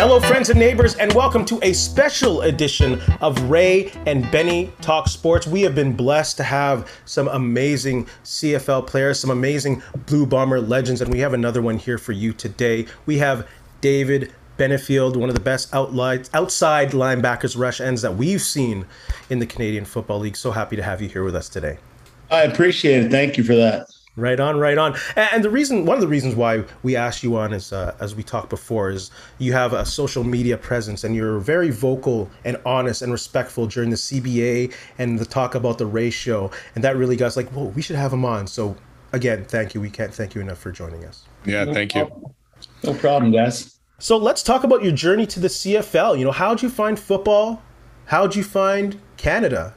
Hello, friends and neighbors, and welcome to a special edition of Ray and Benny Talk Sports. We have been blessed to have some amazing CFL players, some amazing Blue Bomber legends, and we have another one here for you today. We have Daved Benefield, one of the best outside linebackers, rush ends that we've seen in the Canadian Football League. So happy to have you here with us today. I appreciate it. Thank you for that. Right on, right on. And one of the reasons why we asked you on is, as we talked before, is you have a social media presence and you're very vocal and honest and respectful during the CBA and the talk about the ratio. And that really got us like, whoa, we should have him on. So again, thank you. We can't thank you enough for joining us. Yeah, thank you. No problem, guys. So let's talk about your journey to the CFL. You know, how'd you find football? How'd you find Canada?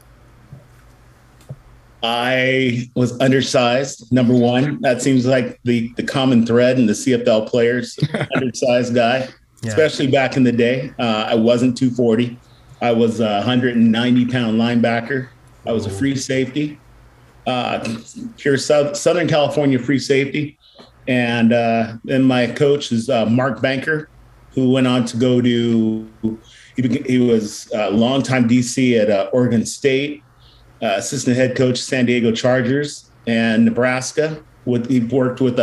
I was undersized, number one. That seems like the common thread in the CFL players, undersized guy, especially back in the day. I wasn't 240. I was a 190-pound linebacker. I was a free safety, pure Southern California free safety. And then my coach is Mark Banker, who went on to go to, he was a longtime DC at Oregon State. Assistant head coach, San Diego Chargers and Nebraska. He worked with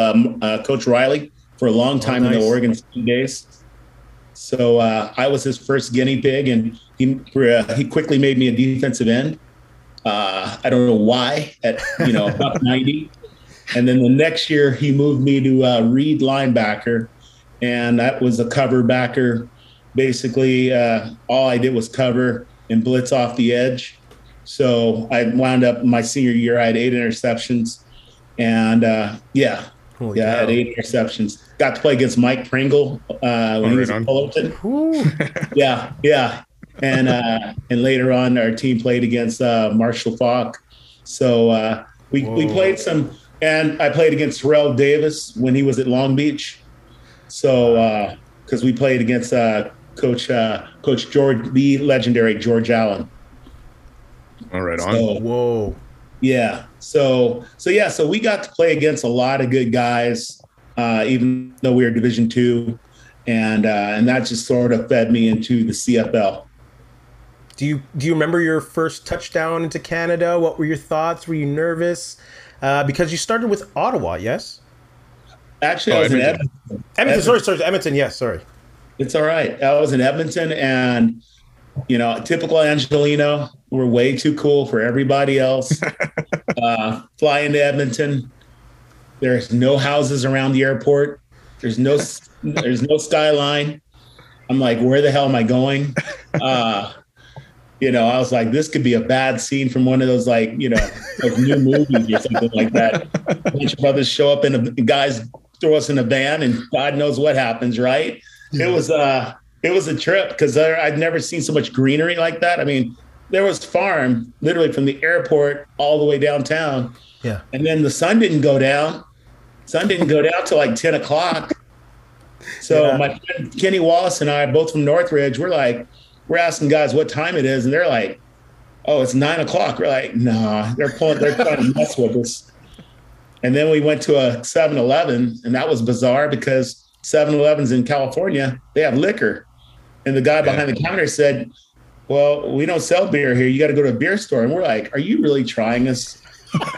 Coach Riley for a long time in the Oregon State days. So I was his first guinea pig, and he quickly made me a defensive end. I don't know why at about 90. And then the next year he moved me to Reed linebacker, and that was a cover backer. Basically, all I did was cover and blitz off the edge. So I wound up my senior year. I had 8 interceptions, and I had 8 interceptions. Got to play against Mike Pringle when he was in Fullerton. Yeah. And later on, our team played against Marshall Faulk. So we played some, and I played against Terrell Davis when he was at Long Beach. So because we played against Coach George, the legendary George Allen. All right, on. So, whoa. Yeah. So we got to play against a lot of good guys, even though we were Division II, and that just sort of fed me into the CFL. Do you remember your first touchdown into Canada? What were your thoughts? Were you nervous? Because you started with Ottawa, yes? Actually, I was Edmonton. in Edmonton. Sorry, Edmonton. Yes, sorry. It's all right. I was in Edmonton, and typical Angelino. We're way too cool for everybody else. Fly into Edmonton. There's no houses around the airport. There's no skyline. I'm like, where the hell am I going? I was like, this could be a bad scene from one of those like new movies or something like that. A bunch of others show up and guys throw us in a van, and God knows what happens, right? Yeah. It was a trip because I'd never seen so much greenery like that. I mean, there was farm literally from the airport all the way downtown. Yeah. And then the sun didn't go down. Sun didn't go down till like 10 o'clock. So my friend Kenny Wallace and I, both from Northridge, we're asking guys what time it is. And they're like, oh, it's 9 o'clock. We're like, nah, they're trying to mess with us. And then we went to a 7-Eleven, and that was bizarre because 7-Elevens in California, they have liquor. And the guy behind the counter said, well, we don't sell beer here. You got to go to a beer store. And we're like, are you really trying us?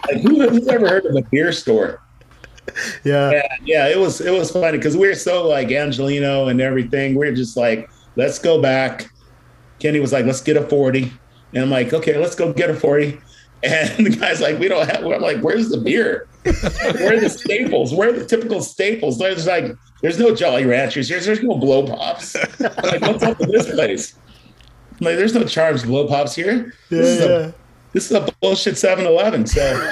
Like, who's ever heard of a beer store? Yeah. Yeah, it was funny because we were so like Angelino and everything. We were just like, let's go back. Kenny was like, let's get a 40. And I'm like, okay, let's go get a 40. And the guy's like, we don't have, I'm like, where's the beer? Where are the staples? Where are the typical staples? There's no Jolly Ranchers here. There's no Blow Pops. I'm like, what's up with this place? I'm like, there's no Charms Blow Pops here. This is a bullshit 7-Eleven. So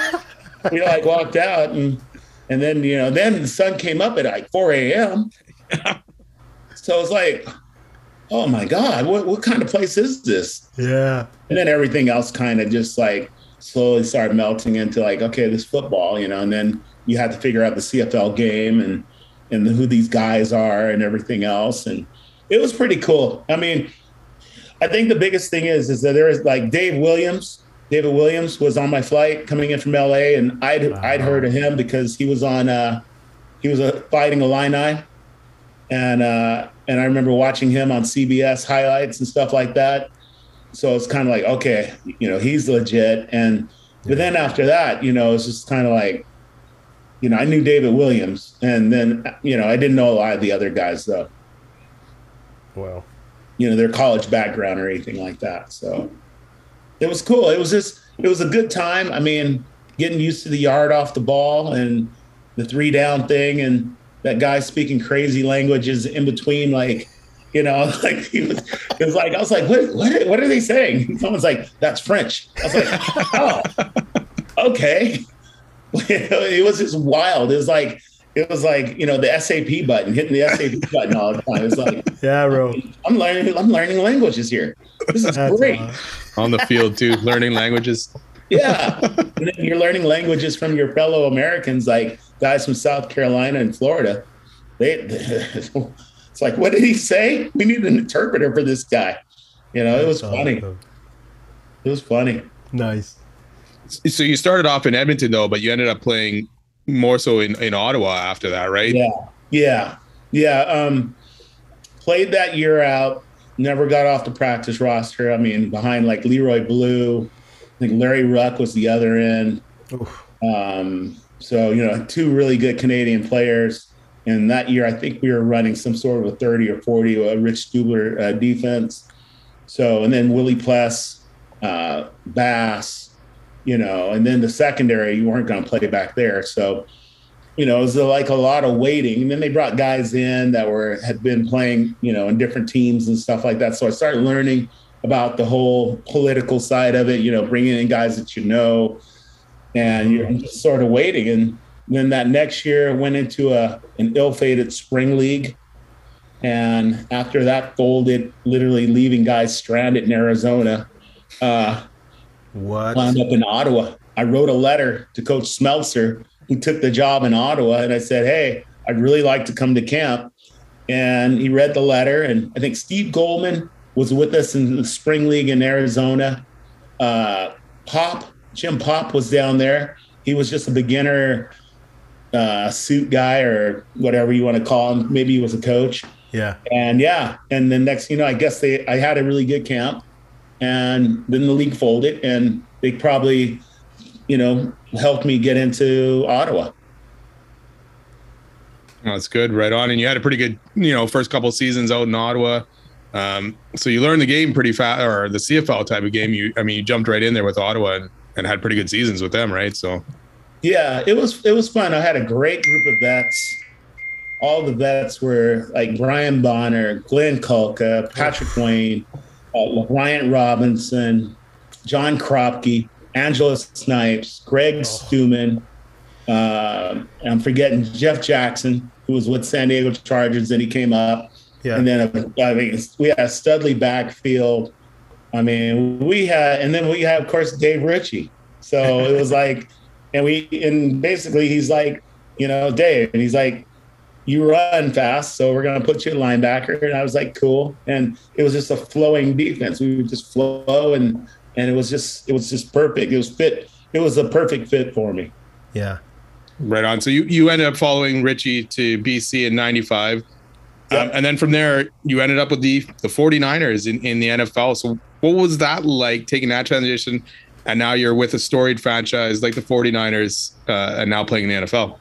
we like walked out, and then then the sun came up at like 4 a.m. So it's like, oh my God, what kind of place is this? Yeah. And then everything else kind of just like slowly started melting into like, okay, this football, and then you had to figure out the CFL game and who these guys are and everything else. And it was pretty cool. I mean, I think the biggest thing is that there is like David Williams was on my flight coming in from LA, and I'd heard of him because he was fighting Illini. And And I remember watching him on CBS highlights and stuff like that. So it's kind of like, okay, he's legit. But then after that, it's just kind of like, I knew David Williams, and then, I didn't know a lot of the other guys though. Wow. Their college background or anything like that. So it was cool. It was a good time. I mean, getting used to the yard off the ball and the 3-down thing, and that guy speaking crazy languages in between, like, like it was like, I was like, what are they saying? Someone's like, that's French. I was like, oh, okay. It was just wild. It was like, the SAP button, hitting the SAP button all the time. It was like, yeah, bro. I'm learning languages here. This is great. On the field too, learning languages. Yeah. And then you're learning languages from your fellow Americans, like guys from South Carolina and Florida. It's like, what did he say? We need an interpreter for this guy. It was funny. It was funny. Nice. So you started off in Edmonton though, but you ended up playing more so in Ottawa after that, right? Yeah. Played that year out. Never got off the practice roster. I mean, behind like Leroy Blue. I think Larry Ruck was the other end. So, two really good Canadian players. And that year, I think we were running some sort of a 30 or 40, Rich Stubler defense. So, and then Willie Pless, Bass, and then the secondary, you weren't going to play back there. So, it was like a lot of waiting. And then they brought guys in that had been playing, in different teams and stuff like that. So I started learning about the whole political side of it, bringing in guys that and you're just sort of waiting. And then that next year went into an ill-fated spring league. And after that folded, literally leaving guys stranded in Arizona. Wound up in Ottawa. I wrote a letter to Coach Smeltzer, who took the job in Ottawa. And I said, hey, I'd really like to come to camp. And he read the letter. And I think Steve Goldman was with us in the spring league in Arizona. Jim Pop was down there. He was just a beginner suit guy or whatever you want to call him. Maybe he was a coach. Yeah. And then next, I guess I had a really good camp. And then the league folded, and they probably, helped me get into Ottawa. That's good. Right on. And you had a pretty good, first couple of seasons out in Ottawa. So you learned the game pretty fast, or the CFL type of game. You jumped right in there with Ottawa and had pretty good seasons with them, right? So. Yeah, it was fun. I had a great group of vets. All the vets were like Brian Bonner, Glenn Kulka, Patrick Wayne, Bryant Robinson, John Kropke, Angela Snipes, Greg Stuman. I'm forgetting Jeff Jackson, who was with San Diego Chargers, and he came up. Yeah. And then we had a Studley backfield. And then we had, of course, Dave Ritchie. So it was like, and basically he's like, Dave, and he's like, you run fast, so we're going to put you at linebacker. And I was like, cool. And it was just a flowing defense. We would just flow, and it was just perfect. It was fit. It was a perfect fit for me. Yeah. Right on. So you ended up following Ritchie to BC in 95. Yep. And then from there, you ended up with the 49ers in the NFL. So what was that like, taking that transition? And now you're with a storied franchise like the 49ers and now playing in the NFL.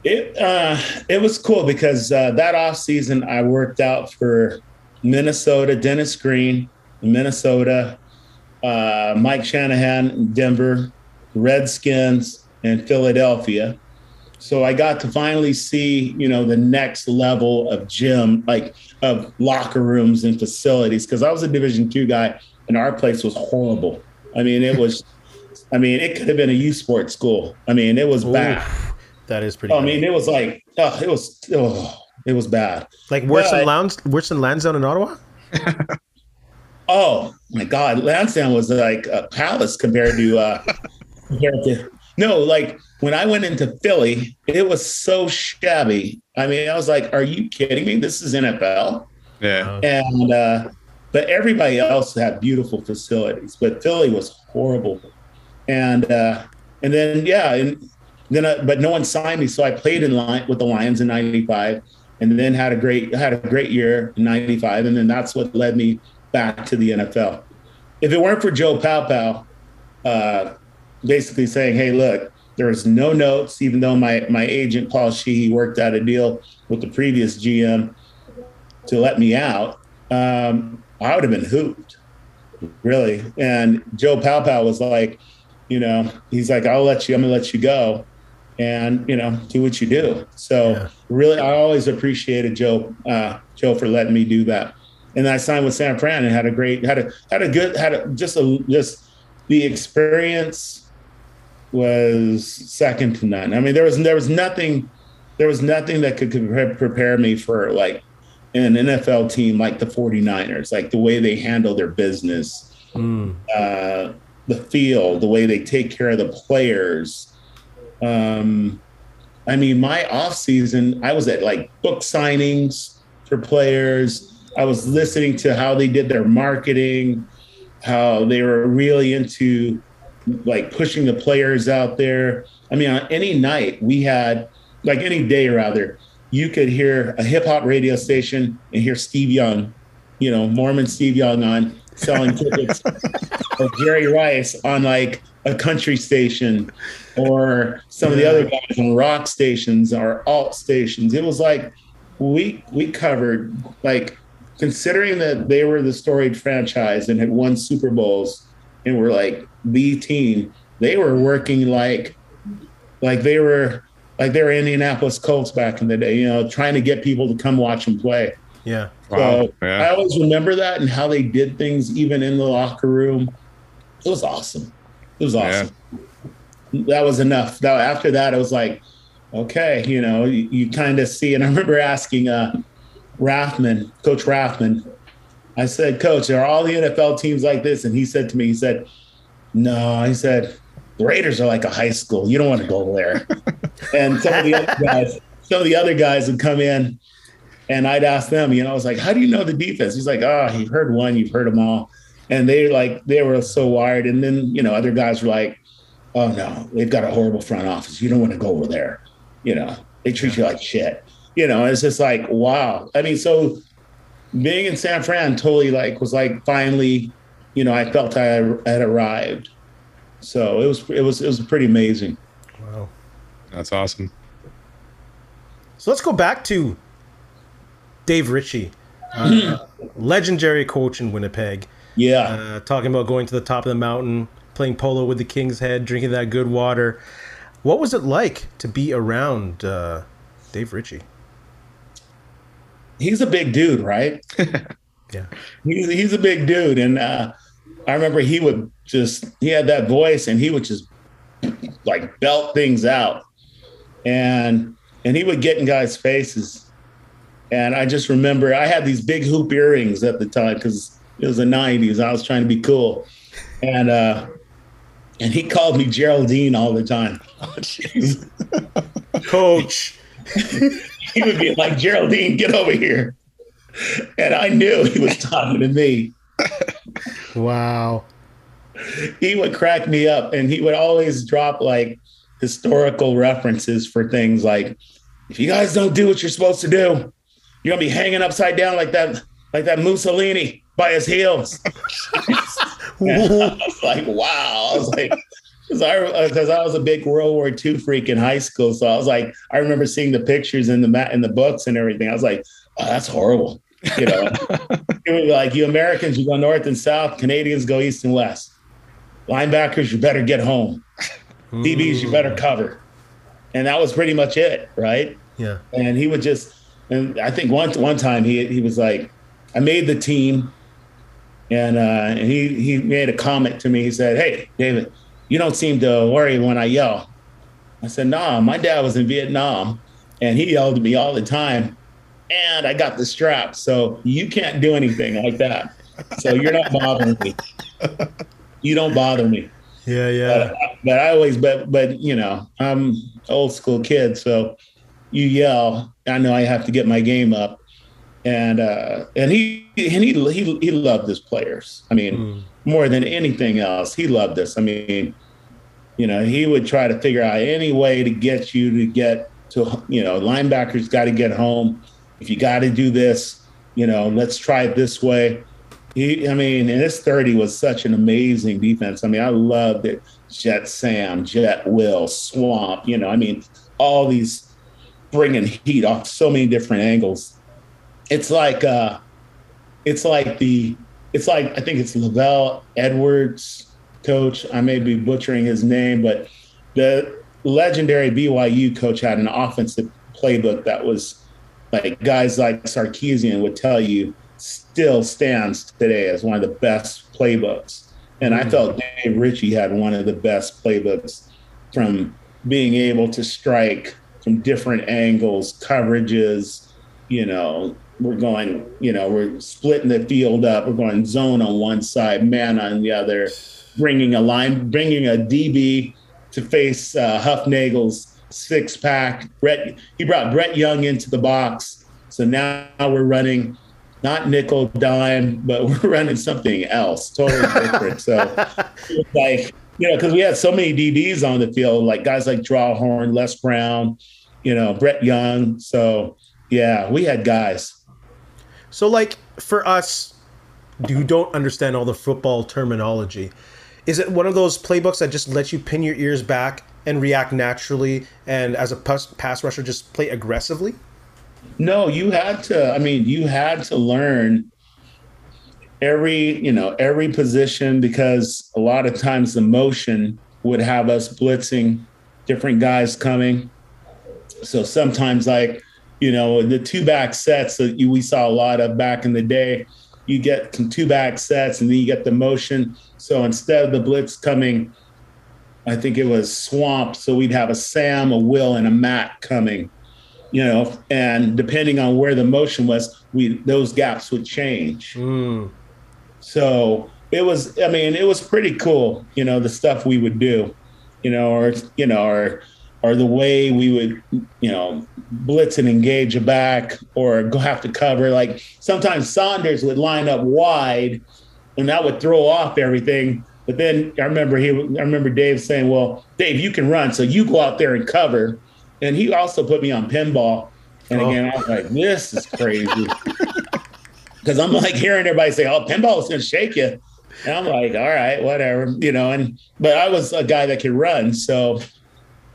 It was cool because that offseason I worked out for Minnesota, Dennis Green in Minnesota, Mike Shanahan in Denver, Redskins, and Philadelphia. So I got to finally see, the next level of of locker rooms and facilities, because I was a Division II guy and our place was horrible. It could have been a U Sport school. It was bad. That is pretty bad. It was like, it was bad. Like worse than Lansdowne in Ottawa? Oh my God. Lansdowne was like a palace compared to no, like when I went into Philly, it was so shabby. I was like, are you kidding me? This is NFL. Yeah. And, but everybody else had beautiful facilities, but Philly was horrible. But no one signed me. So I played with the Lions in 95. and then had a great year in 95. And then that's what led me back to the NFL. If it weren't for Joe Palpal, basically saying, hey, look, there's no notes, even though my agent, Paul Sheehy, worked out a deal with the previous GM to let me out, I would have been hooped, really. And Joe Palpal was like, he's like, I'm going to let you go and, do what you do. So really, I always appreciated Joe for letting me do that. And I signed with San Fran and the experience was second to none. I mean, there was nothing that could prepare me for like an NFL team like the 49ers, like the way they handle their business, the field, the way they take care of the players. I mean, my off season, I was at like book signings for players. I was listening to how they did their marketing, how they were really into like pushing the players out there. I mean, on any night we had, like any day rather, you could hear a hip hop radio station and hear Steve Young, Mormon Steve Young on selling tickets, or Jerry Rice on like a country station, or some of the other guys on rock stations or alt stations. It was like we covered, like, considering that they were the storied franchise and had won Super Bowls and were like the team, they were working like they were Indianapolis Colts back in the day, trying to get people to come watch them play. Yeah. Wow. So I always remember that and how they did things even in the locker room. It was awesome. Yeah. That was enough. After that, it was like, okay, you kind of see. And I remember asking Coach Rathman, I said, Coach, are all the NFL teams like this? And he said to me, no, the Raiders are like a high school. You don't want to go there. And some of the other guys would come in and I'd ask them, I was like, how do you know the defense? He's like, you've heard one, you've heard them all. And they were so wired. And then, other guys were like, oh no, they've got a horrible front office. You don't want to go over there. They treat you like shit. It's just like, wow. I mean, so being in San Fran totally was finally, I felt I had arrived. So it was pretty amazing. Wow. That's awesome. So let's go back to Dave Ritchie, legendary coach in Winnipeg. Yeah. Talking about going to the top of the mountain, playing polo with the King's Head, drinking that good water. What was it like to be around Dave Ritchie? He's a big dude, right? Yeah. He's a big dude. And I remember he had that voice and he would just like belt things out. And he would get in guys' faces. And I just remember I had these big hoop earrings at the time because it was the 90s. I was trying to be cool. And he called me Geraldine all the time. Oh, jeez. Coach. He would be like, Geraldine, get over here. And I knew he was talking to me. Wow. He would crack me up, and he would always drop like historical references for things like, if you guys don't do what you're supposed to do, you're gonna be hanging upside down like that Mussolini by his heels. And I was like, wow. I was like, because I was a big World War II freak in high school. So I was like, I remember seeing the pictures in the books and everything. I was like, oh, that's horrible. It would be like, you Americans, you go north and south. Canadians go east and west. Linebackers, you better get home. DBs, you better cover. And that was pretty much it, right? Yeah. And he would and I think one time he was like, I made the team, and he made a comment to me. He said, hey, David, you don't seem to worry when I yell. I said, nah, my dad was in Vietnam, and he yelled at me all the time, and I got the strap, so you can't do anything like that. So you're not bothering me. You don't bother me. Yeah. But I always, but I'm old school kid, so you yell, I know I have to get my game up, and he loved his players. I mean, more than anything else, he loved us. I mean, he would try to figure out any way to get you to get to, linebackers got to get home. if you got to do this, let's try it this way. And his 30 was such an amazing defense. I loved it. Jet Sam, Jet Will, Swamp, all these bringing heat off so many different angles. It's like I think it's Lavelle Edwards, coach. I may be butchering his name, but the legendary BYU coach had an offensive playbook that was like guys like Sarkisian would tell you still stands today as one of the best playbooks. And I felt Dave Ritchie had one of the best playbooks from being able to strike from different angles, coverages, we're splitting the field up. We're going zone on one side, man on the other, bringing a DB to face Huffnagel's six-pack. He brought Brett Young into the box. So now we're running not nickel dime, but we're running something else, totally different. So it's like, because we had so many DBs on the field, like guys like Drawhorn, Les Brown, Brett Young. So, yeah, we had guys. So, like, for us who don't understand all the football terminology, is it one of those playbooks that just lets you pin your ears back and react naturally, and as a pass rusher, just play aggressively? No, you had to learn every position, because a lot of times the motion would have us blitzing different guys coming. So sometimes the two-back sets that we saw a lot of back in the day, you get some two-back sets and then you get the motion. So instead of the blitz coming, I think it was Swamp, so we'd have a Sam, a Will, and a Matt coming, and depending on where the motion was, those gaps would change. So it was pretty cool, the stuff we would do, or the way we would, blitz and engage a back or go have to cover. Like sometimes Saunders would line up wide and that would throw off everything. But then I remember Dave saying, well, Dave, you can run, so you go out there and cover. And he also put me on pinball. And again, I was like, this is crazy. Because I'm like hearing everybody say, oh, pinball is going to shake you. And I'm like, all right, whatever, but I was a guy that could run. So,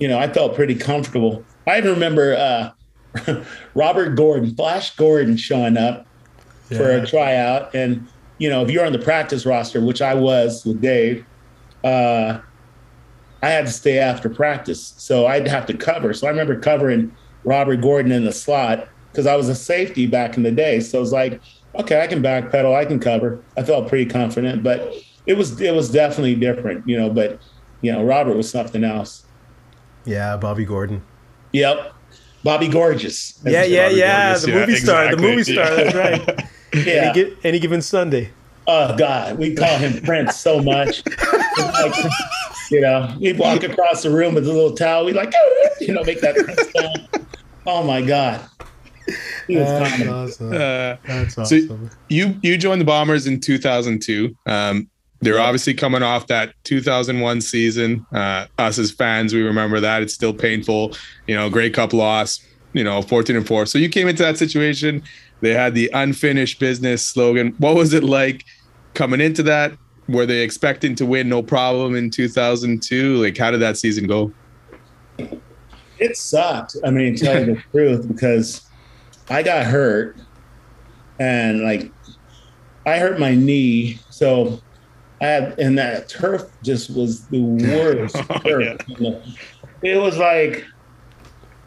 I felt pretty comfortable. I even remember Robert Gordon, Flash Gordon, showing up for a tryout. And, if you're on the practice roster, which I was with Dave, I had to stay after practice. So I'd have to cover. So I remember covering Robert Gordon in the slot because I was a safety back in the day. So it was like, okay, I can backpedal, I can cover. I felt pretty confident, but it was definitely different, but, Robert was something else. Yeah, Bobby Gordon. Yep. Bobby Gorgeous. Yeah. The movie star. The movie star. That's right. Yeah. Any given Sunday. Oh, God. We call him Prince so much. He'd walk across the room with a little towel. We'd make that Prince sound. Oh, my God. He was awesome. That's awesome. So you joined the Bombers in 2002. They're obviously coming off that 2001 season. Us as fans, we remember that. It's still painful. Grey Cup loss, 14-4. So you came into that situation. They had the unfinished business slogan. What was it like coming into that? Were they expecting to win no problem in 2002? Like, how did that season go? It sucked. Tell you the truth, because I got hurt and I hurt my knee. So and that turf just was the worst turf. Yeah. It was like,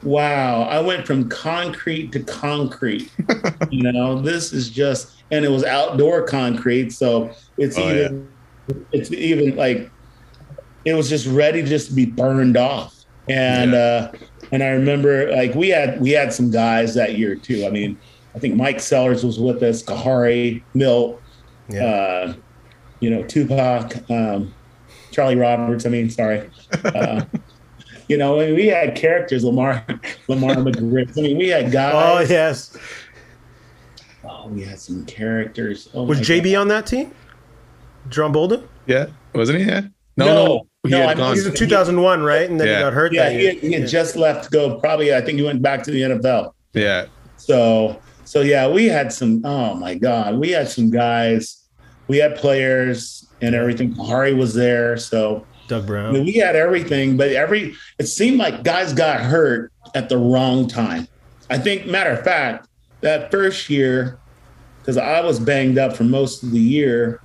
wow, I went from concrete to concrete. This is just, and it was outdoor concrete. So it's even like, it was just ready just to be burned off. And, and I remember we had some guys that year too. I think Mike Sellers was with us, Kahari, Milt, Tupac, Charlie Roberts. Sorry. We had characters, Lamar McGriff. We had guys. Oh, yes. Oh, we had some characters. Oh, was JB on that team? John Bolden? Yeah. Wasn't he? Yeah. No. He was in 2001, right? And then he got hurt that year. He had just left to go. Probably, I think he went back to the NFL. Yeah. So yeah, we had some, oh my God, we had some guys, we had players and everything. Hari was there. So Doug Brown. I mean, we had everything, but it seemed like guys got hurt at the wrong time. I think, matter of fact, that first year, because I was banged up for most of the year,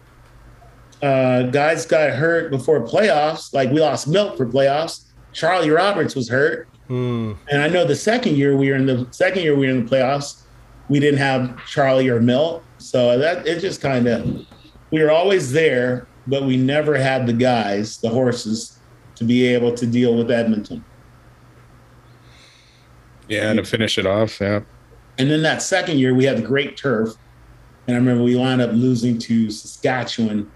guys got hurt before playoffs. Like we lost Milt for playoffs. Charlie Roberts was hurt. And I know the second year we were in the playoffs, we didn't have Charlie or Milt. So that it just kind of, we were always there, but we never had the guys, the horses, to be able to deal with Edmonton. Yeah, and to finish it off, yeah. And then that second year, we had the great turf. And I remember we wound up losing to Saskatchewan,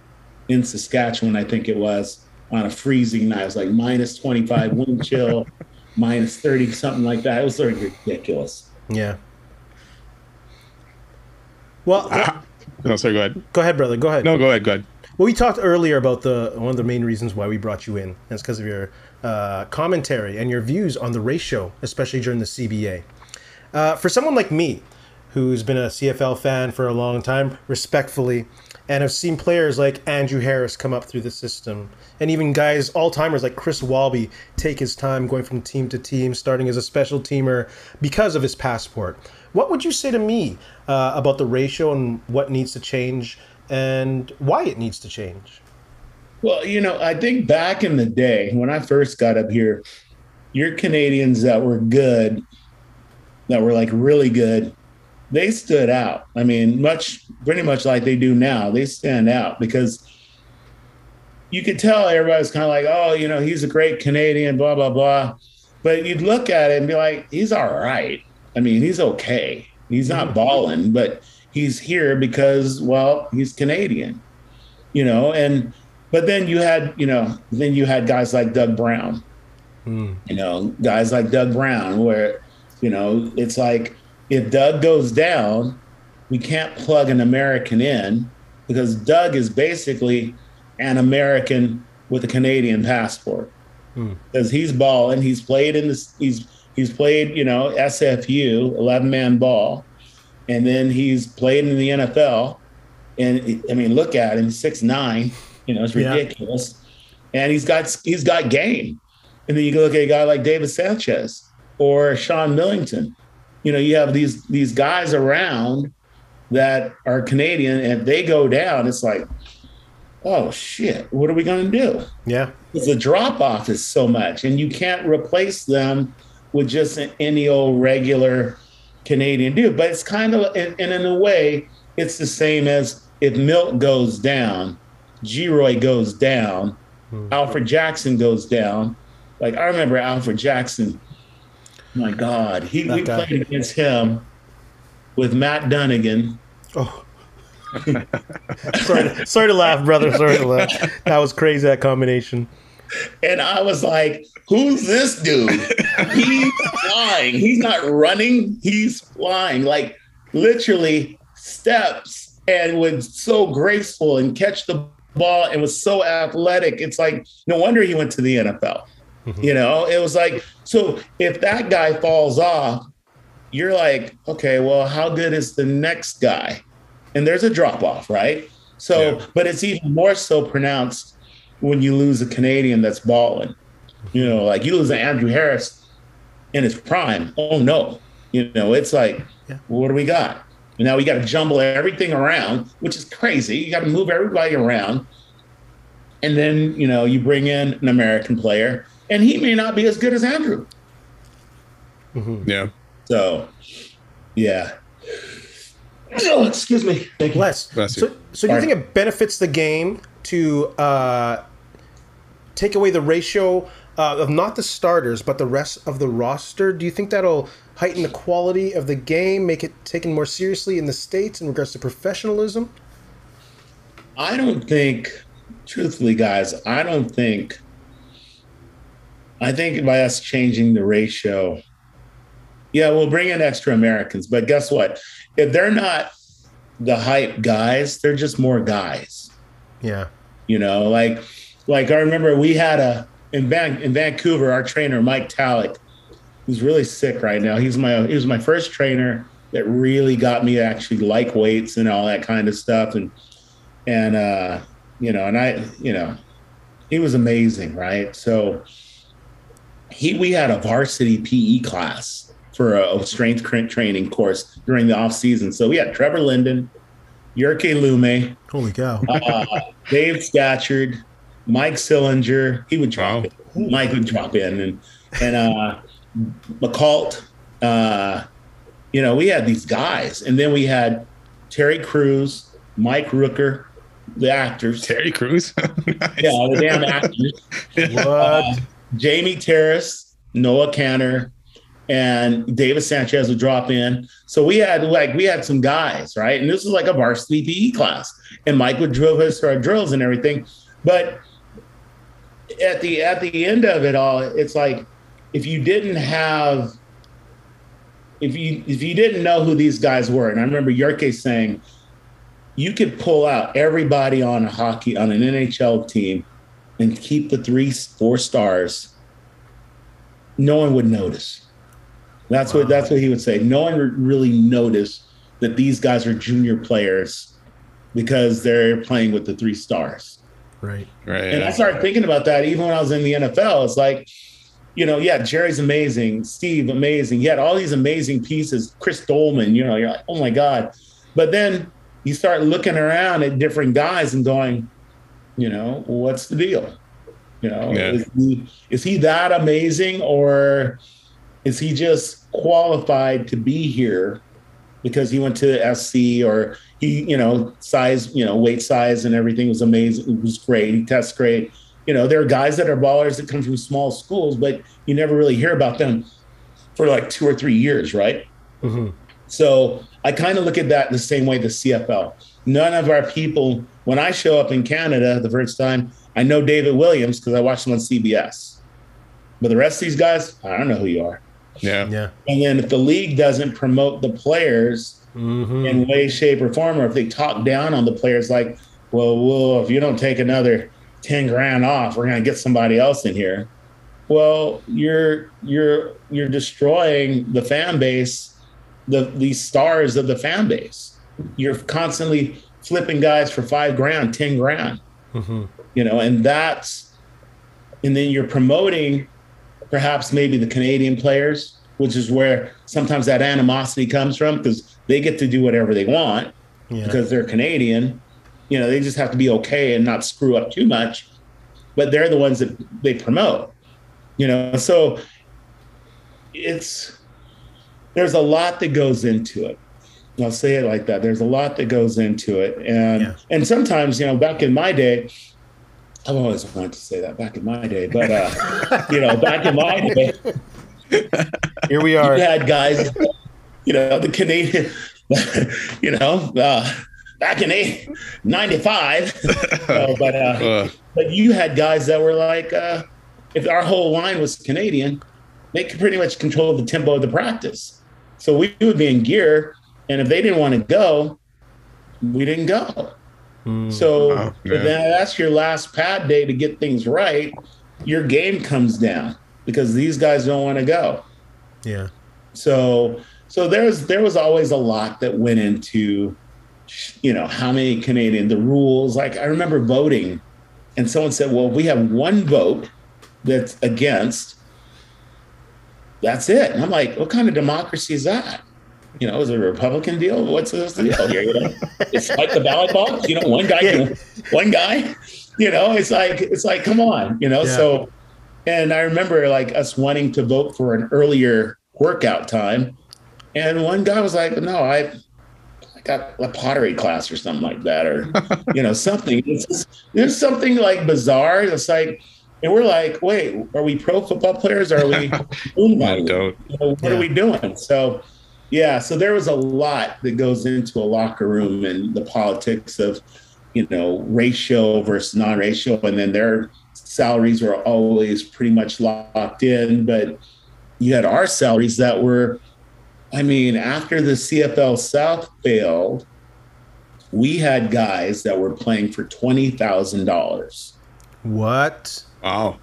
I think it was, on a freezing night. It was like minus 25 wind chill, minus 30, something like that. It was sort of ridiculous. Yeah. Well, no, sorry, go ahead. Go ahead, brother. Go ahead. No, go ahead. Well, we talked earlier about one of the main reasons why we brought you in. And it's because of your commentary and your views on the ratio, especially during the CBA. For someone like me, who's been a CFL fan for a long time, respectfully, and have seen players like Andrew Harris come up through the system, and even guys, all-timers like Chris Walby, take his time going from team to team, starting as a special teamer because of his passport. What would you say to me about the ratio and what needs to change and why it needs to change? Well, I think back in the day when I first got up here, your Canadians that were good, that were like really good, they stood out. I mean, pretty much like they do now. They stand out because you could tell everybody's kind of like, oh, he's a great Canadian, blah, blah, blah. But you'd look at it and be like, he's all right. I mean, he's okay. He's not balling, but he's here because, well, he's Canadian, but then you had guys like Doug Brown, guys like Doug Brown, where, it's like, if Doug goes down, we can't plug an American in because Doug is basically an American with a Canadian passport because he's balling. He's played he's played, SFU, 11-man ball, and then he's played in the NFL. And I mean, look at him, 6'9", it's ridiculous. Yeah. And he's got game. And then you look at a guy like David Sanchez or Sean Millington. You have these guys around that are Canadian, and if they go down, it's like, oh shit, what are we going to do? Yeah. Because the drop off is so much, and you can't replace them with just any old regular Canadian dude. But it's kind of, and in a way, it's the same as if Milt goes down, G-Roy goes down, Alfred Jackson goes down. Like, I remember Alfred Jackson. My God, we played against him with Matt Dunnigan. Oh, sorry to laugh, brother. Sorry to laugh. That was crazy, that combination. And I was like, who's this dude? He's flying. He's not running. He's flying, like literally steps, and was so graceful and catch the ball and was so athletic. It's like, no wonder he went to the NFL. It was like, so if that guy falls off, you're like, okay, well, how good is the next guy? And there's a drop off, right? So, but it's even more so pronounced when you lose a Canadian that's balling. Like you lose an Andrew Harris in his prime. Oh no, it's like, well, what do we got? And now we got to jumble everything around, which is crazy. You got to move everybody around. And then, you bring in an American player, and he may not be as good as Andrew. Yeah. So, yeah. Oh, excuse me. Thank you. Bless you. So do you think it benefits the game to take away the ratio of not the starters, but the rest of the roster? Do you think that'll heighten the quality of the game, make it taken more seriously in the States in regards to professionalism? I don't think, truthfully, guys, I think by us changing the ratio, we'll bring in extra Americans, but guess what? If they're not the hype guys, they're just more guys. Yeah. Like I remember we had in Vancouver, our trainer, Mike Talek, who's really sick right now. He was my first trainer. that really got me to actually like weights and all that kind of stuff. And he was amazing, right? So we had a varsity PE class for a strength training course during the off season. So we had Trevor Linden, Yerke Lume, holy cow, Dave Scatchard, Mike Sillinger. He would drop in. Mike would drop in, and McCult. We had these guys, and then we had Terry Crews, Mike Rooker, the actors. Terry Crews, nice. Yeah, the damn actors. What? Jamie Terrace, Noah Canner, and David Sanchez would drop in. So we had some guys, right? And this was like a varsity PE class, and Mike would drill us for our drills and everything. But at the end of it all, it's like if you didn't know who these guys were, and I remember Yerke saying, you could pull out everybody on an NHL team and keep the 3-4 stars, no one would notice. That's what he would say. No one would really notice that these guys are junior players because they're playing with the 3 stars. Right. And I started thinking about that even when I was in the NFL. It's like, Jerry's amazing, Steve amazing. He had all these amazing pieces. Chris Dolman, you're like, oh my God. But then you start looking around at different guys and going, what's the deal? Is he that amazing, or is he just qualified to be here because he went to SC, or he, size, weight size and everything was amazing. It was great. He tests great. There are guys that are ballers that come from small schools, but you never really hear about them for like 2 or 3 years, right? Mm-hmm. So I kind of look at that the same way the CFL. None of our people, when I show up in Canada the first time, I know David Williams because I watched him on CBS. But the rest of these guys, I don't know who you are. Yeah. And then if the league doesn't promote the players in way, shape, or form, or if they talk down on the players like, well, if you don't take another 10 grand off, we're going to get somebody else in here. Well, you're destroying the fan base, the stars of the fan base. You're constantly flipping guys for 5 grand, 10 grand, and then you're promoting perhaps maybe the Canadian players, which is where sometimes that animosity comes from because they get to do whatever they want because they're Canadian. They just have to be okay and not screw up too much, but they're the ones that they promote, so there's a lot that goes into it. I'll say it like that. There's a lot that goes into it. And sometimes, back in my day, I've always wanted to say that back in my day, but, back in my day, here we are. You had guys, the Canadian, back in 95, but you had guys that were like, if our whole line was Canadian, they could pretty much control the tempo of the practice. So we would be in gear, and if they didn't want to go, we didn't go. So if that's your last pad day to get things right, your game comes down because these guys don't want to go. Yeah. So there was always a lot that went into, how many Canadian, the rules. Like I remember voting, and someone said, well, if we have one vote that's against, that's it. And I'm like, what kind of democracy is that? Is it a Republican deal? What's the deal here? It's like the ballot box. One guy. It's like, come on. So, and I remember like us wanting to vote for an earlier workout time, and one guy was like, "No, I got a pottery class or something like that, or something." There's something like bizarre. It's like, and we're like, wait, are we pro football players? Or are we? What are we doing? So. Yeah, so there was a lot that goes into a locker room and the politics of, ratio versus non-ratio, and then their salaries were always pretty much locked in. But you had our salaries that were, after the CFL South failed, we had guys that were playing for $20,000. What? Wow,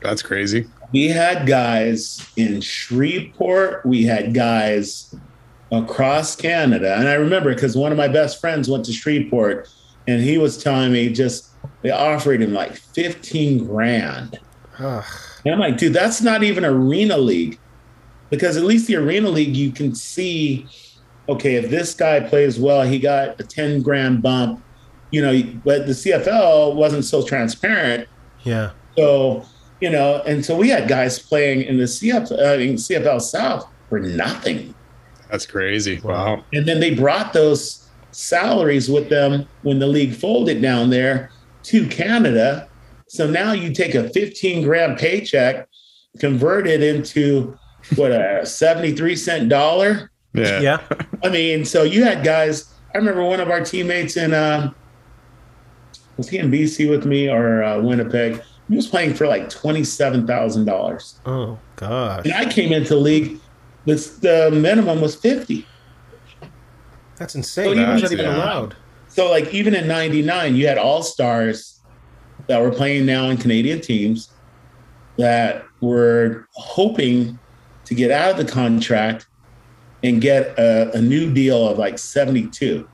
that's crazy. We had guys in Shreveport. We had guys across Canada. And I remember because one of my best friends went to Shreveport, and he was telling me they offered him like 15 grand. And I'm like, dude, that's not even arena league, because at least the arena league, you can see, okay, if this guy plays well, he got a 10 grand bump, but the CFL wasn't so transparent. Yeah. So, and so we had guys playing in the CFL South for nothing. That's crazy. Wow. And then they brought those salaries with them when the league folded down there to Canada. So now you take a 15 grand paycheck, convert it into a 73-cent dollar. Yeah. I mean, so you had guys. I remember one of our teammates in was he in BC with me or Winnipeg? He was playing for like $27,000. Oh gosh. And I came into the league. The minimum was 50. That's insane. How is that even allowed? So like even in 99, you had all-stars that were playing now in Canadian teams that were hoping to get out of the contract and get a new deal of like 72.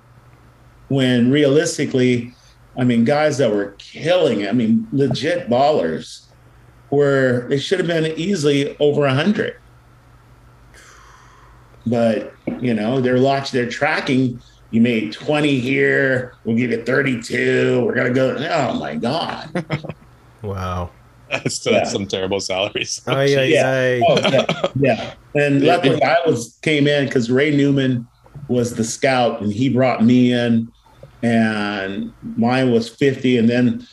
When realistically, I mean, guys that were killing, I mean, legit ballers they should have been easily over 100. But, they're tracking. You made 20 here. We'll give you 32. We're going to go. Oh, my God. Wow. That's some terrible salaries. Yeah. And luckily I came in because Ray Newman was the scout, and he brought me in, and mine was 50. And then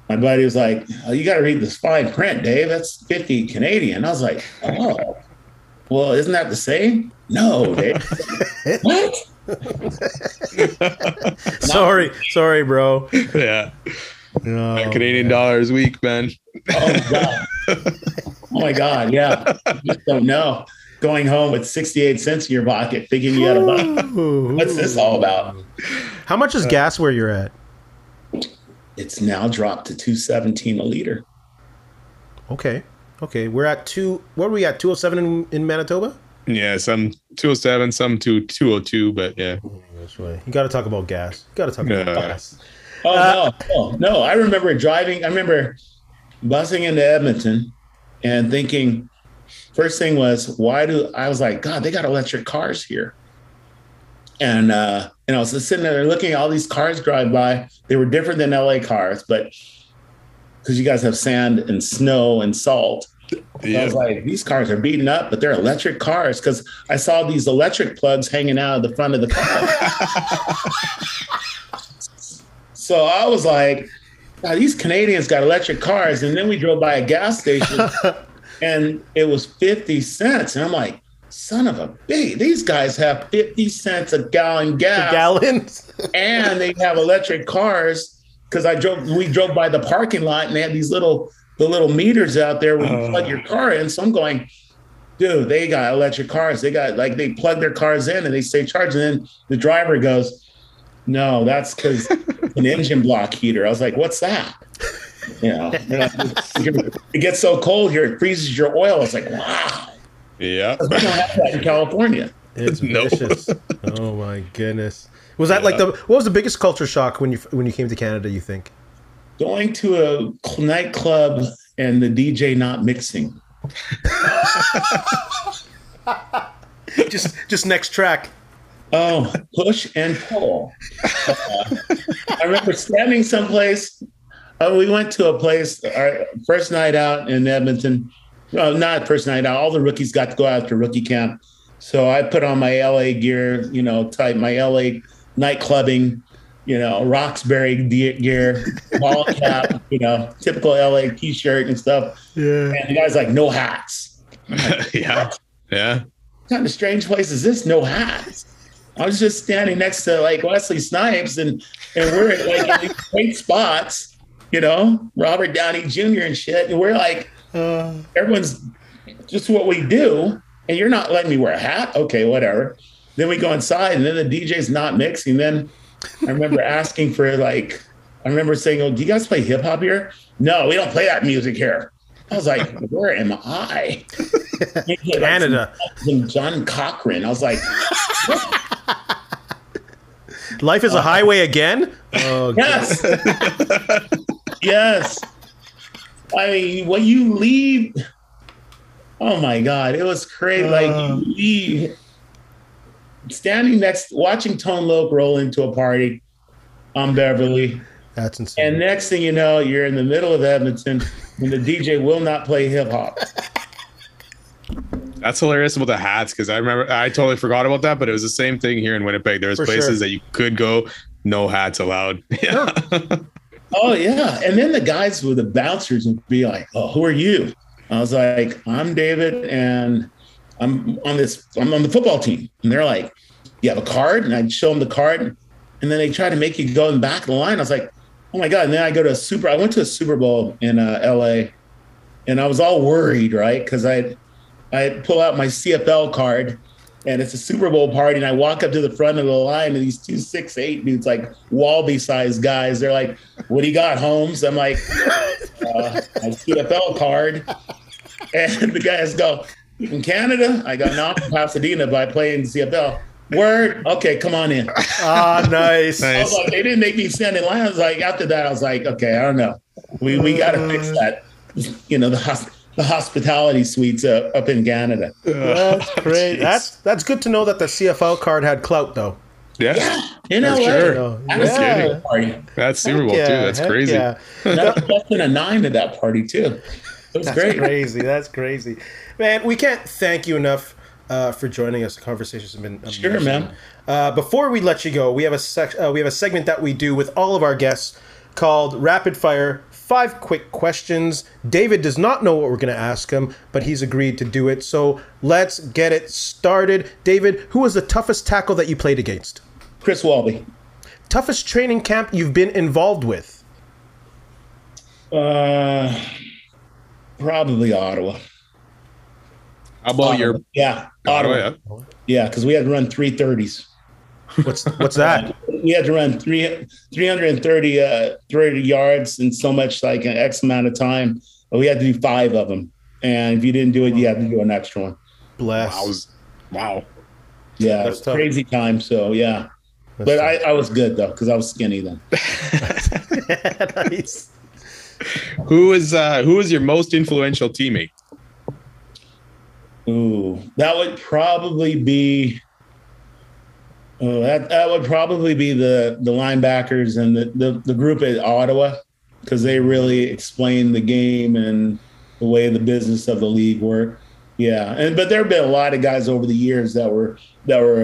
my buddy was like, oh, you got to read this fine print, Dave. That's 50 Canadian. I was like, oh, well, isn't that the same? No, Dave. What? Sorry, bro. Yeah. No, Canadian dollars weak, man. Oh my God. Yeah. You just don't know. Going home with 68 cents in your pocket, thinking you had a buck. What's this all about? How much is gas where you're at? It's now dropped to $2.17 a liter. Okay. We're at what are we at? 207 in Manitoba? Yeah, some 207, some 202, but yeah. That's right. You got to talk about gas. Gas. Oh, no. I remember bussing into Edmonton and thinking, first thing was, I was like, God, they got electric cars here. And I was just sitting there looking at all these cars drive by. They were different than LA cars, but because you guys have sand and snow and salt. Yeah. I was like, these cars are beaten up, but they're electric cars, because I saw these electric plugs hanging out of the front of the car. So I was like, wow, these Canadians got electric cars. And then we drove by a gas station and it was 50 cents. And I'm like, son of a bitch, these guys have 50 cents a gallon gas. Gallons? And they have electric cars, because we drove by the parking lot and they had these little meters out there where you plug your car in. So I'm going, dude, they got electric cars. They plug their cars in and they stay charged. And then the driver goes, no, that's because an engine block heater. I was like, what's that? It gets so cold here, it freezes your oil. It's like, wow. Yeah. We don't have that in California. It's vicious. Oh my goodness. Was that what was the biggest culture shock when you came to Canada, you think? Going to a nightclub and the DJ not mixing. just next track. Oh, push and pull. I remember standing someplace. We went to a place, our first night out in Edmonton. Well, not first night out. All the rookies got to go out to rookie camp. So I put on my LA gear, my LA night clubbing, Roxbury gear, ball cap, typical LA t-shirt and stuff. Yeah. And the guy's like, no hats. Like, yeah. Yeah. What kind of strange place is this? No hats. I was just standing next to like Wesley Snipes and we're like in these great spots, Robert Downey Jr. and shit. And we're like, everyone's just what we do. And you're not letting me wear a hat. Okay, whatever. Then we go inside and then the DJ's not mixing. Then I remember asking for I remember saying, oh, do you guys play hip hop here? No, we don't play that music here. I was like, where am I? Canada. And John Cochran. I was like, Life is a highway again? Oh, yes. Yes. I mean, when you leave, oh my God, it was crazy. Like you leave, standing watching Tone Loc roll into a party on Beverly. That's insane. And next thing you know, you're in the middle of Edmonton and the DJ will not play hip hop. That's hilarious about the hats, because I totally forgot about that, but it was the same thing here in Winnipeg. There was places that you could go, no hats allowed. Yeah. Oh yeah. And then the guys with the bouncers would be like, "Oh, who are you?" I was like, "I'm David and I'm on the football team." And they're like, "You have a card?" And I'd show them the card. And then they try to make you go in the back of the line. I was like, "Oh my God." And then I went to a Super Bowl in LA, and I was all worried, right? Because I pull out my CFL card, and it's a Super Bowl party, and I walk up to the front of the line, and these 2 6'8" dudes, like Wallaby-sized guys, they're like, "What do you got, Holmes?" I'm like, "My CFL card." And the guys go, "You from Canada?" I go, "No, I'm from Pasadena, but I play in the CFL." "Word? Okay, come on in." Ah, nice. I was like, they didn't make me stand in line. I was like, after that, I was like, okay, I don't know. We got to fix that. You know, the hospitality suites up in Canada. That's great. That's good to know that the CFL card had clout, though. Yeah. You know what? Sure. That's party. That's Super Bowl too. That's crazy. Yeah. Less than a 9 at that party too. It was great. That's crazy. Man, we can't thank you enough for joining us. The conversations have been amazing. Sure, man. Before we let you go, we have a segment that we do with all of our guests called Rapid Fire 5 Quick Questions. David does not know what we're going to ask him, but he's agreed to do it. So let's get it started. David, who was the toughest tackle that you played against? Chris Walby. Toughest training camp you've been involved with? Probably Ottawa. How about Ottawa. Ottawa. Yeah, because we had to run 330s. What's that? We had to run 330 yards in so much, like an X amount of time. But we had to do 5 of them. And if you didn't do it, you had to do an extra one. Bless. Wow. Yeah, it was crazy time. So, yeah. But I was good, though, because I was skinny then. Nice. Who is your most influential teammate? Ooh, that would probably be the linebackers and the group at Ottawa, because they really explained the game and the way the business of the league worked. Yeah, but there have been a lot of guys over the years that were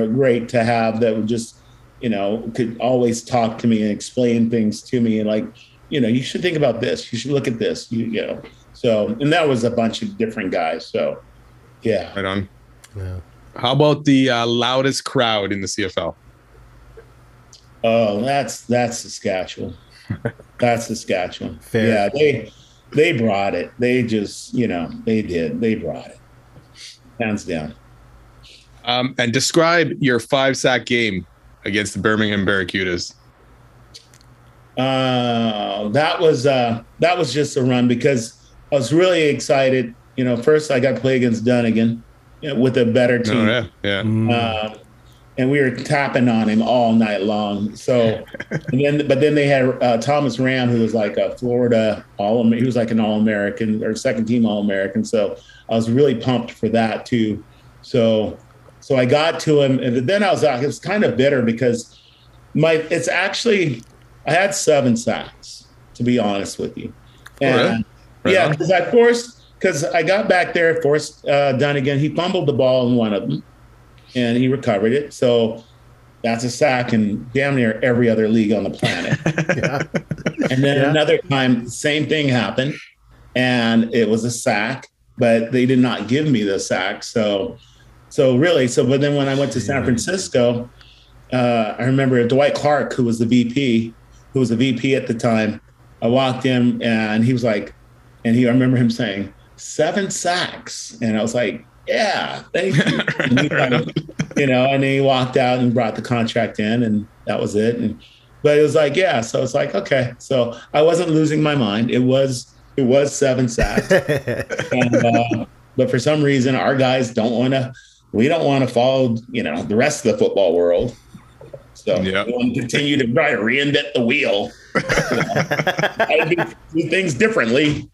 great to have, that would just, could always talk to me and explain things to me, and like, you should think about this, you should look at this, So, and that was a bunch of different guys. So, yeah. Right on. Yeah. How about the loudest crowd in the CFL? Oh, that's Saskatchewan. That's Saskatchewan. Fair. Yeah, they brought it. They just, they did. They brought it. Hands down. And describe your 5-sack game against the Birmingham Barracudas. That was just a run, because I was really excited. First I got to play against Dunnigan, with a better team. Oh, yeah. And we were tapping on him all night long. So, but then they had Thomas Ram, who was like a Florida he was like an All-American or second team All-American. So I was really pumped for that too. So I got to him, and then it was kind of bitter, because I had 7 sacks, to be honest with you. And Right on. because I got back there, forced Dunnigan. He fumbled the ball in one of them, and he recovered it. So that's a sack in damn near every other league on the planet. Yeah. And then another time, same thing happened, and it was a sack, but they did not give me the sack. But then when I went to San Francisco, I remember Dwight Clark, who was the VP at the time. I walked in, and he was like, I remember him saying, 7 sacks. And I was like, yeah, thank you. And he and then he walked out and brought the contract in, and that was it. But it was like, yeah. So it's like, okay. So I wasn't losing my mind. It was 7 sacks. But for some reason, our guys we don't want to follow, the rest of the football world. So we want to continue to try to reinvent the wheel. I do things differently.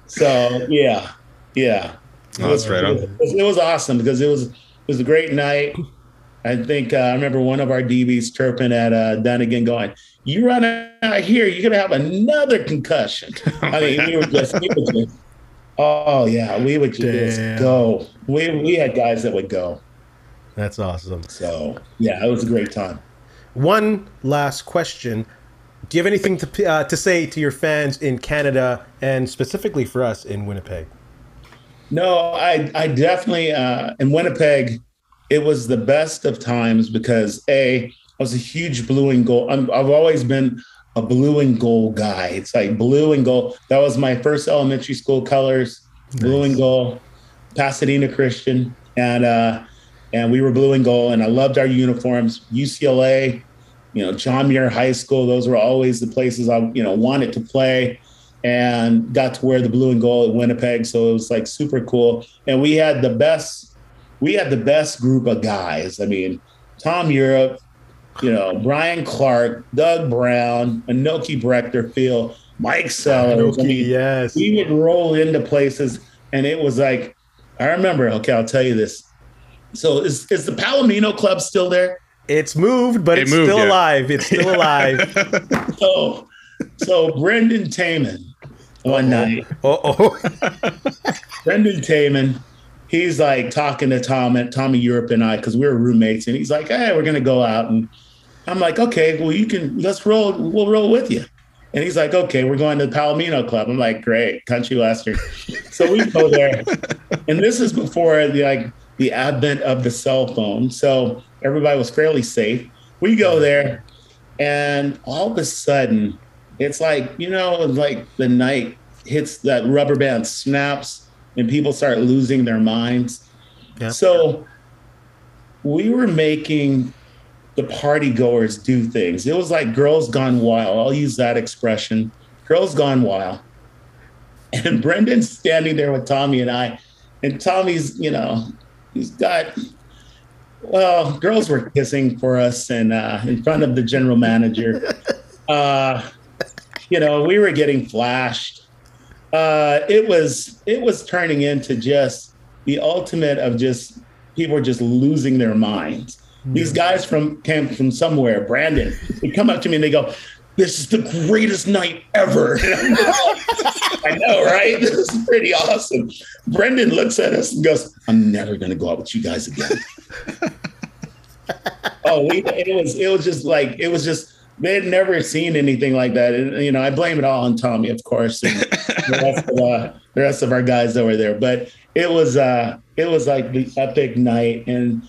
So yeah. That's right. It was awesome because it was a great night. I think I remember one of our DBs chirping at Dunnigan going, "You run out here, you're gonna have another concussion." I mean, we would just oh yeah, we would just go. We had guys that would go. That's awesome. So yeah, it was a great time. One last question. Do you have anything to say to your fans in Canada and specifically for us in Winnipeg? No, I definitely in Winnipeg, it was the best of times because I was a huge blue and gold. I've always been a blue and gold guy. It's like blue and gold. That was my first elementary school colors, blue and gold, Pasadena Christian, and we were blue and gold. And I loved our uniforms. UCLA, John Muir High School. Those were always the places I wanted to play. And got to wear the blue and gold at Winnipeg. So it was like super cool. And we had the best group of guys. I mean, Tom Europe, Brian Clark, Doug Brown, Anoki Brechterfield, Mike Sellers. Yes. We would roll into places and it was like, I remember, okay, I'll tell you this. So is the Palomino Club still there? It's moved, but it's still alive. It's still alive. So Brendan Taman one night. Brendan Taman, he's like talking to Tommy Europe and I, because we were roommates, and he's like, "Hey, we're gonna go out." And I'm like, "Okay, well, let's roll. We'll roll with you." And he's like, "Okay, we're going to the Palomino Club." I'm like, "Great, country western." So we go there, and this is before the advent of the cell phone, so everybody was fairly safe. We go there, and all of a sudden, it's like, like the night hits, that rubber band snaps and people start losing their minds. Yeah. So we were making the party goers do things. It was like girls gone wild. I'll use that expression, girls gone wild. And Brendan's standing there with Tommy and I, and Tommy's, he's got, girls were kissing for us and in front of the general manager. We were getting flashed. It was turning into just the ultimate of just people were just losing their minds. These guys came from somewhere, Brandon, they come up to me and they go, "This is the greatest night ever." I know, right? This is pretty awesome. Brendan looks at us and goes, "I'm never going to go out with you guys again." It was just they had never seen anything like that. And, I blame it all on Tommy, of course, and the rest of our guys that were there. But it was like the epic night. And,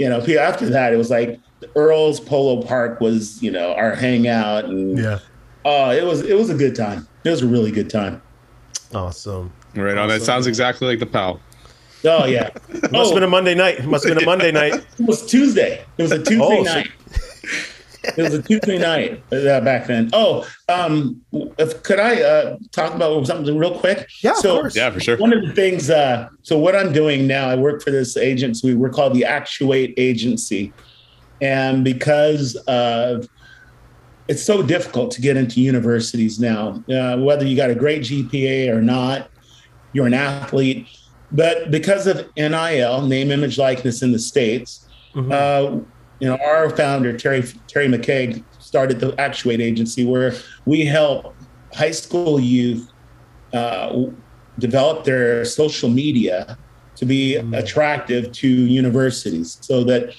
after that, it was like Earl's Polo Park was, our hangout. And it was a good time. It was a really good time. Awesome. Right on. That sounds exactly like the PAL. Oh, yeah. Must have been a Monday night. It was Tuesday. It was a Tuesday night. It was a Tuesday night back then. Could I talk about something real quick? Yeah, of course. Yeah, for sure. One of the things, so what I'm doing now, I work for this agency. We're called the Actuate Agency. And because it's so difficult to get into universities now, whether you got a great GPA or not, you're an athlete. But because of NIL, name, image, likeness in the States, our founder, Terry McKay, started the Actuate Agency, where we help high school youth develop their social media to be attractive to universities. So that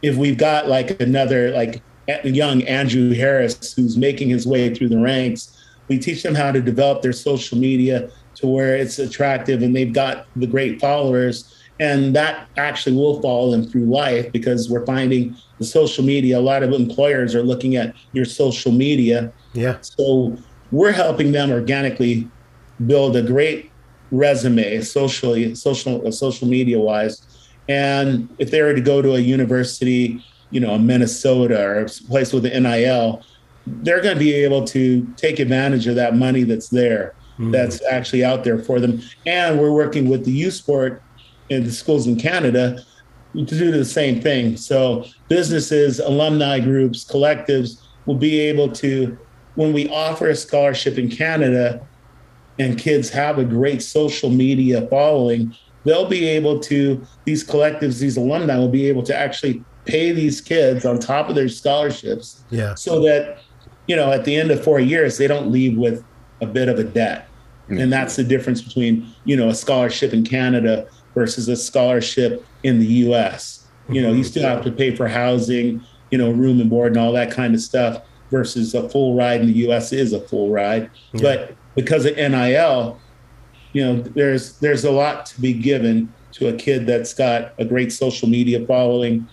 if we've got like another, like young Andrew Harris, who's making his way through the ranks, we teach them how to develop their social media to where it's attractive and they've got the great followers. And that actually will follow them through life, because we're finding the social media, a lot of employers are looking at your social media. Yeah. So we're helping them organically build a great resume social media wise. And if they were to go to a university, Minnesota or a place with the NIL, they're going to be able to take advantage of that money that's there, that's actually out there for them. And we're working with the youth sport in the schools in Canada, do the same thing. So businesses, alumni groups, collectives will be able to, when we offer a scholarship in Canada and kids have a great social media following, they'll be able to, these collectives, these alumni will be able to actually pay these kids on top of their scholarships, so that, at the end of 4 years, they don't leave with a bit of a debt. And that's the difference between, a scholarship in Canada versus a scholarship in the US. You still have to pay for housing, room and board and all that kind of stuff, versus a full ride in the US is a full ride. But because of NIL, there's a lot to be given to a kid that's got a great social media following,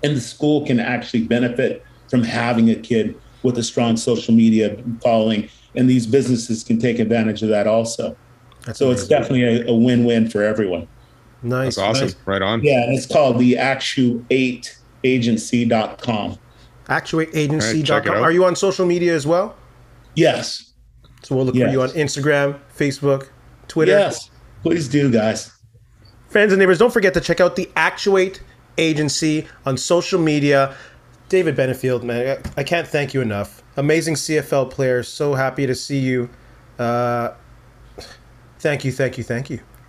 and the school can actually benefit from having a kid with a strong social media following, and these businesses can take advantage of that also. So it's definitely a win-win for everyone. Nice. That's awesome. Nice. Right on. Yeah, and it's called the Actuateagency.com. Actuateagency.com. Are you on social media as well? Yes. So we'll look for you on Instagram, Facebook, Twitter. Yes, please do, guys. Friends and neighbors, don't forget to check out the Actuate Agency on social media. Daved Benefield, man, I can't thank you enough. Amazing CFL player. So happy to see you. Thank you.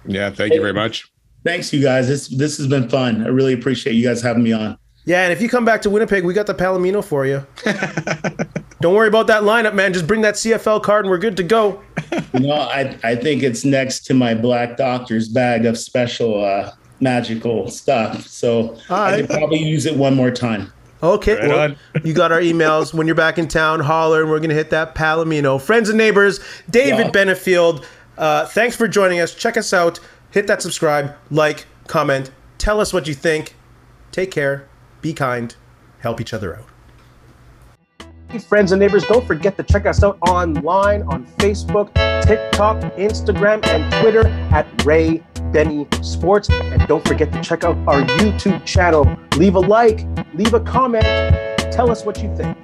Yeah, thank you very much. Thanks, you guys. This has been fun. I really appreciate you guys having me on. Yeah, and if you come back to Winnipeg, we got the Palomino for you. Don't worry about that lineup, man. Just bring that CFL card and we're good to go. I think it's next to my Black Doctor's bag of special magical stuff. So I could probably use it one more time. Okay, well, you got our emails. When you're back in town, holler, and we're going to hit that Palomino. Friends and neighbors, Daved Benefield, thanks for joining us. Check us out. Hit that subscribe, like, comment. Tell us what you think. Take care. Be kind. Help each other out. Hey, friends and neighbors, don't forget to check us out online on Facebook, TikTok, Instagram, and Twitter at Ray Benny Sports. And don't forget to check out our YouTube channel. Leave a like, leave a comment, tell us what you think.